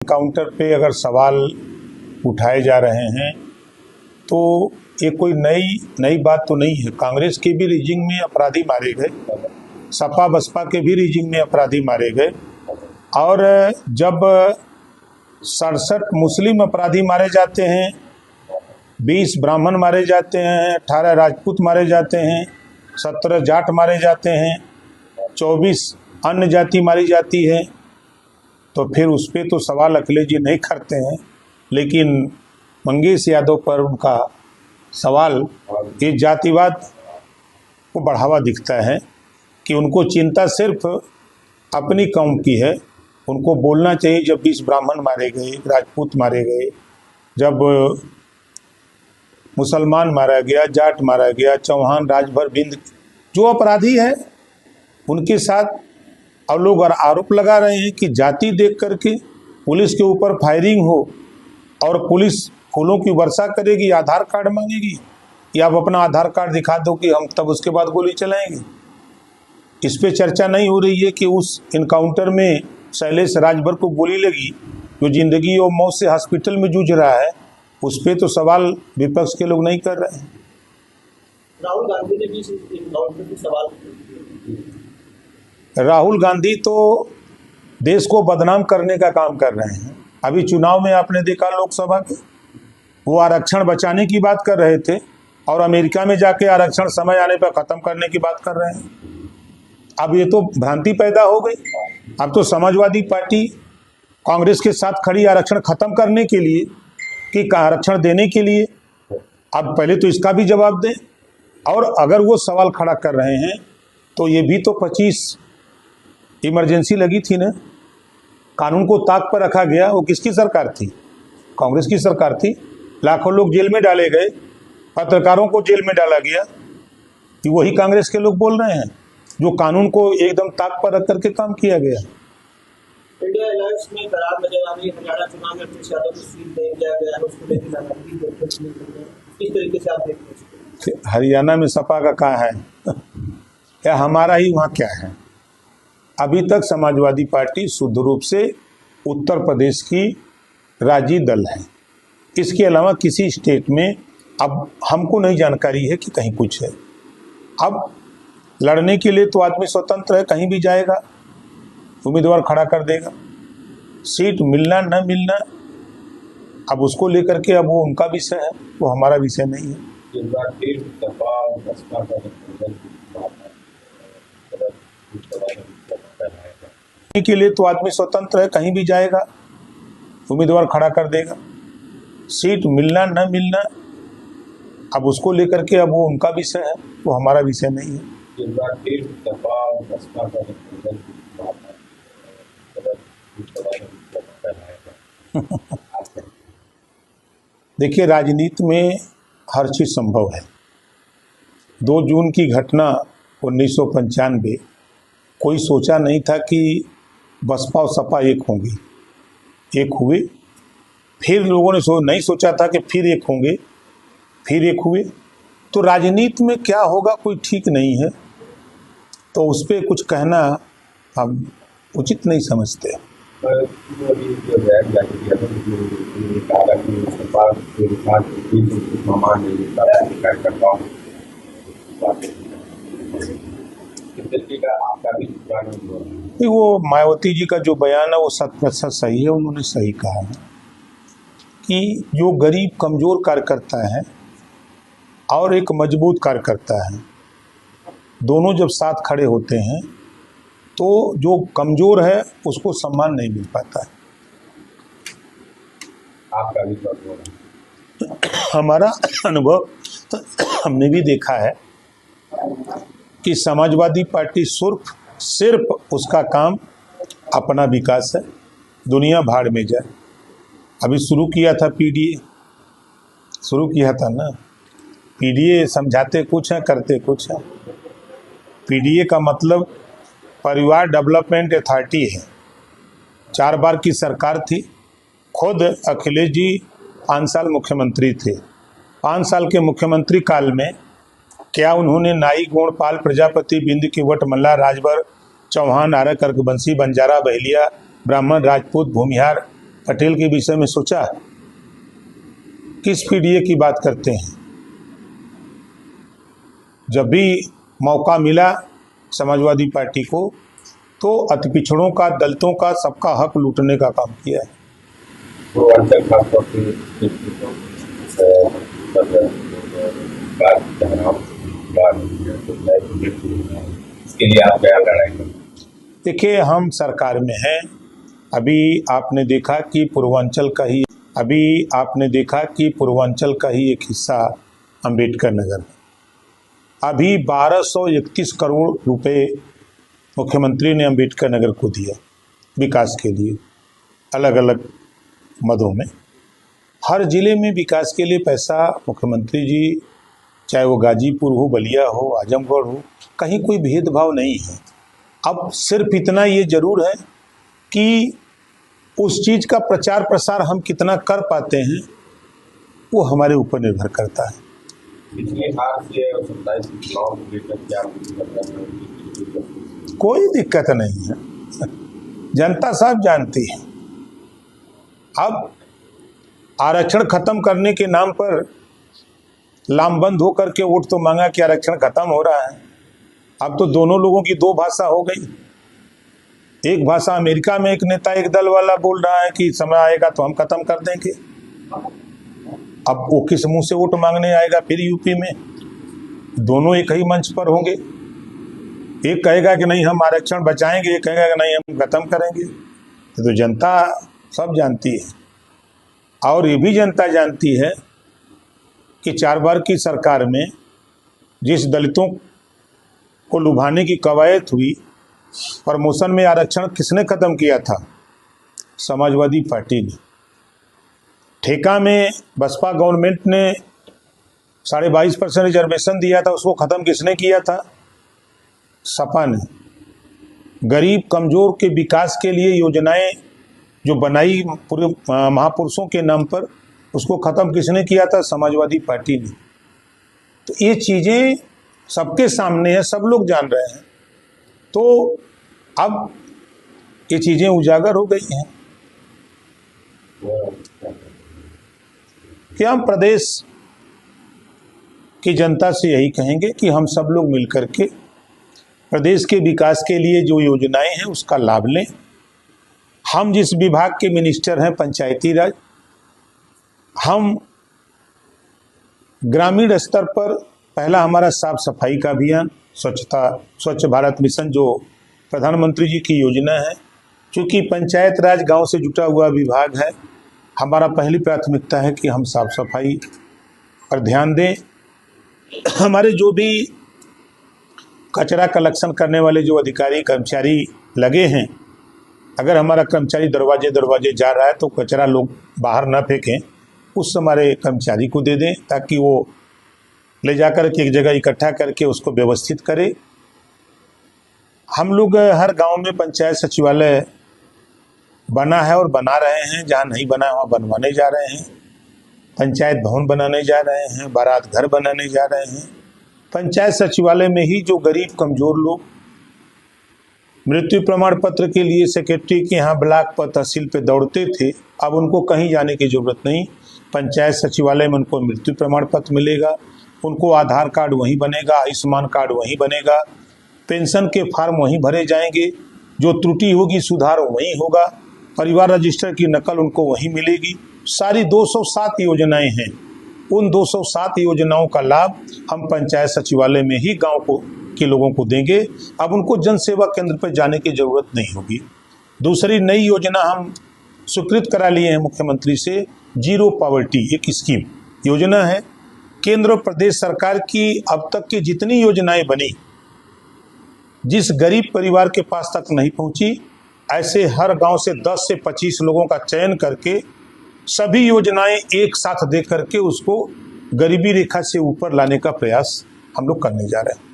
Counter पे अगर सवाल उठाए जा रहे हैं तो ये कोई नई बात तो नहीं है। कांग्रेस के भी रीजिंग में अपराधी मारे गए, सपा बसपा के भी रीजिंग में अपराधी मारे गए, और जब 67 मुस्लिम अपराधी मारे जाते हैं, 20 ब्राह्मण मारे जाते हैं, 18 राजपूत मारे जाते हैं, 17 जाट मारे जाते हैं, 24 अन्य जाति मारी जाती है, तो फिर उस पर तो सवाल अखिलेश जी नहीं करते हैं। लेकिन मंगेश यादव पर उनका सवाल ये जातिवाद को बढ़ावा दिखता है कि उनको चिंता सिर्फ अपनी कौम की है। उनको बोलना चाहिए जब 20 ब्राह्मण मारे गए, राजपूत मारे गए, जब मुसलमान मारा गया, जाट मारा गया, चौहान, राजभर, बिंद, जो अपराधी है उनके साथ अब लोग आरोप लगा रहे हैं कि जाति देख करके पुलिस के ऊपर फायरिंग हो और पुलिस फूलों की वर्षा करेगी, आधार कार्ड मांगेगी, या आप अपना आधार कार्ड दिखा दो कि हम तब उसके बाद गोली चलाएंगे। इस पे चर्चा नहीं हो रही है कि उस इनकाउंटर में शैलेश राजभर को गोली लगी, जो जिंदगी और मौत से हॉस्पिटल में जूझ रहा है। उस पे तो सवाल विपक्ष के लोग नहीं कर रहे हैं। राहुल गांधी ने भी इस इनकाउंटर पे सवाल किया। राहुल गांधी तो देश को बदनाम करने का काम कर रहे हैं। अभी चुनाव में आपने देखा लोकसभा के, वो आरक्षण बचाने की बात कर रहे थे और अमेरिका में जाके आरक्षण समय आने पर खत्म करने की बात कर रहे हैं। अब ये तो भ्रांति पैदा हो गई। अब तो समाजवादी पार्टी कांग्रेस के साथ खड़ी आरक्षण खत्म करने के लिए कि आरक्षण देने के लिए। अब पहले तो इसका भी जवाब दें, और अगर वो सवाल खड़ा कर रहे हैं तो ये भी तो 25 इमरजेंसी लगी थी ना, कानून को ताक पर रखा गया। वो किसकी सरकार थी? कांग्रेस की सरकार थी। लाखों लोग जेल में डाले गए, पत्रकारों को जेल में डाला गया। कि वही कांग्रेस के लोग बोल रहे हैं जो कानून को एकदम ताक पर रख करके काम किया गया। इंडिया अलायंस में दरार नजर आ रही है। हरियाणा चुनाव में अखिलेश यादव को सीट नहीं दिया गया है, उसको लेकर नाराजगी देखने को मिल रही है। इस तरीके से आप देखते हैं हरियाणा में सपा का कहाँ है? क्या हमारा ही वहाँ क्या है? अभी तक समाजवादी पार्टी शुद्ध रूप से उत्तर प्रदेश की राजी दल है। इसके अलावा किसी स्टेट में अब हमको नहीं जानकारी है कि कहीं कुछ है। अब लड़ने के लिए तो आदमी स्वतंत्र है, कहीं भी जाएगा, उम्मीदवार खड़ा कर देगा। सीट मिलना न मिलना अब उसको लेकर के अब वो उनका विषय है, वो हमारा विषय नहीं है। के लिए तो आदमी स्वतंत्र है, कहीं भी जाएगा, उम्मीदवार खड़ा कर देगा। सीट मिलना न मिलना अब उसको लेकर के अब वो उनका विषय है, वो हमारा विषय नहीं है। देखिए, राजनीति में हर चीज संभव है। 2 जून की घटना 1995, कोई सोचा नहीं था कि बसपा और सपा एक होंगी। एक हुए, फिर लोगों ने नहीं सोचा था कि फिर एक होंगे, फिर एक हुए। तो राजनीति में क्या होगा कोई ठीक नहीं है, तो उस पर कुछ कहना हम उचित नहीं समझते। वो मायावती जी का जो बयान है वो 100% सही है। उन्होंने सही कहा है कि जो गरीब कमजोर कार्यकर्ता है और एक मजबूत कार्यकर्ता है, दोनों जब साथ खड़े होते हैं तो जो कमजोर है उसको सम्मान नहीं मिल पाता है। आपका भी हमारा अनुभव हमने भी देखा है कि समाजवादी पार्टी सिर्फ उसका काम अपना विकास है, दुनिया भाड़ में जाए। अभी शुरू किया था पीडीए, शुरू किया था ना पीडीए, समझाते कुछ है करते कुछ है। पीडीए का मतलब परिवार डेवलपमेंट अथॉरिटी है। 4 बार की सरकार थी। खुद अखिलेश जी 5 साल मुख्यमंत्री थे। 5 साल के मुख्यमंत्री काल में क्या उन्होंने नाई, गोणपाल, प्रजापति, बिंद, किवट, मल्ला, राजभर, चौहान, आर्य, कर्कवंशी, बंजारा, बहेलिया, ब्राह्मण, राजपूत, भूमिहार, पटेल के विषय में सोचा? किस पीडीए की बात करते हैं? जब भी मौका मिला समाजवादी पार्टी को तो अति पिछड़ों का, दलितों का, सबका हक लूटने का काम किया है। इसके लिए आप क्या लड़ाई करें? देखिए, हम सरकार में हैं। अभी आपने देखा कि पूर्वांचल का ही एक हिस्सा अंबेडकर नगर है। अभी 1231 करोड़ रुपए मुख्यमंत्री ने अंबेडकर नगर को दिया विकास के लिए, अलग अलग मदों में। हर जिले में विकास के लिए पैसा मुख्यमंत्री जी, चाहे वो गाजीपुर हो, बलिया हो, आजमगढ़ हो, कहीं कोई भेदभाव नहीं है। अब सिर्फ इतना ये जरूर है कि उस चीज़ का प्रचार प्रसार हम कितना कर पाते हैं वो हमारे ऊपर निर्भर करता है। कोई दिक्कत नहीं है, जनता सब जानती है। अब आरक्षण खत्म करने के नाम पर लामबंद होकर के वोट तो मांगा कि आरक्षण खत्म हो रहा है। अब तो दोनों लोगों की दो भाषा हो गई। एक भाषा अमेरिका में एक नेता, एक दल वाला बोल रहा है कि समय आएगा तो हम खत्म कर देंगे। अब वो किस मुंह से वोट मांगने आएगा फिर यूपी में? दोनों एक ही मंच पर होंगे। एक कहेगा कि नहीं हम आरक्षण बचाएंगे, एक कहेगा कि नहीं हम खत्म करेंगे। तो जनता सब जानती है, और ये भी जनता जानती है कि 4 बार की सरकार में जिस दलितों को लुभाने की कवायद हुई, प्रमोशन में आरक्षण किसने खत्म किया था? समाजवादी पार्टी ने। ठेका में बसपा गवर्नमेंट ने 22.5% रिजर्वेशन दिया था, उसको खत्म किसने किया था? सपा ने। गरीब कमजोर के विकास के लिए योजनाएं जो बनाई पूरे महापुरुषों के नाम पर, उसको खत्म किसने किया था? समाजवादी पार्टी ने। तो ये चीजें सबके सामने है, सब लोग जान रहे हैं। तो अब ये चीजें उजागर हो गई हैं कि हम प्रदेश की जनता से यही कहेंगे कि हम सब लोग मिलकर के प्रदेश के विकास के लिए जो योजनाएं हैं उसका लाभ लें। हम जिस विभाग के मिनिस्टर हैं, पंचायती राज, हम ग्रामीण स्तर पर पहला हमारा साफ सफाई का अभियान, स्वच्छ भारत मिशन जो प्रधानमंत्री जी की योजना है, क्योंकि पंचायत राज गांव से जुटा हुआ विभाग है, हमारा पहली प्राथमिकता है कि हम साफ सफाई पर ध्यान दें। हमारे जो भी कचरा कलेक्शन करने वाले जो अधिकारी कर्मचारी लगे हैं, अगर हमारा कर्मचारी दरवाजे दरवाजे जा रहा है तो कचरा लोग बाहर ना फेंकें, उस हमारे कर्मचारी को दे दें ताकि वो ले जाकर के एक जगह इकट्ठा करके उसको व्यवस्थित करे। हम लोग हर गांव में पंचायत सचिवालय बना है और बना रहे हैं, जहां नहीं बना है वहाँ बनवाने जा रहे हैं। पंचायत भवन बनाने जा रहे हैं, बारात घर बनाने जा रहे हैं। पंचायत सचिवालय में ही जो गरीब कमजोर लोग मृत्यु प्रमाण पत्र के लिए सेक्रेटरी के यहाँ ब्लॉक पर, तहसील पे दौड़ते थे, अब उनको कहीं जाने की जरूरत नहीं। पंचायत सचिवालय में उनको मृत्यु प्रमाण पत्र मिलेगा, उनको आधार कार्ड वहीं बनेगा, आयुष्मान कार्ड वहीं बनेगा, पेंशन के फॉर्म वहीं भरे जाएंगे, जो त्रुटि होगी सुधार वहीं होगा, परिवार रजिस्टर की नकल उनको वहीं मिलेगी। सारी 207 योजनाएं हैं, उन 207 योजनाओं का लाभ हम पंचायत सचिवालय में ही गांव के लोगों को देंगे। अब उनको जन सेवा केंद्र पर जाने की जरूरत नहीं होगी। दूसरी नई योजना हम स्वीकृत करा लिए हैं मुख्यमंत्री से, जीरो पॉवर्टी एक स्कीम योजना है। केंद्र और प्रदेश सरकार की अब तक की जितनी योजनाएं बनी, जिस गरीब परिवार के पास तक नहीं पहुंची, ऐसे हर गांव से 10 से 25 लोगों का चयन करके सभी योजनाएं एक साथ दे करके उसको गरीबी रेखा से ऊपर लाने का प्रयास हम लोग करने जा रहे हैं।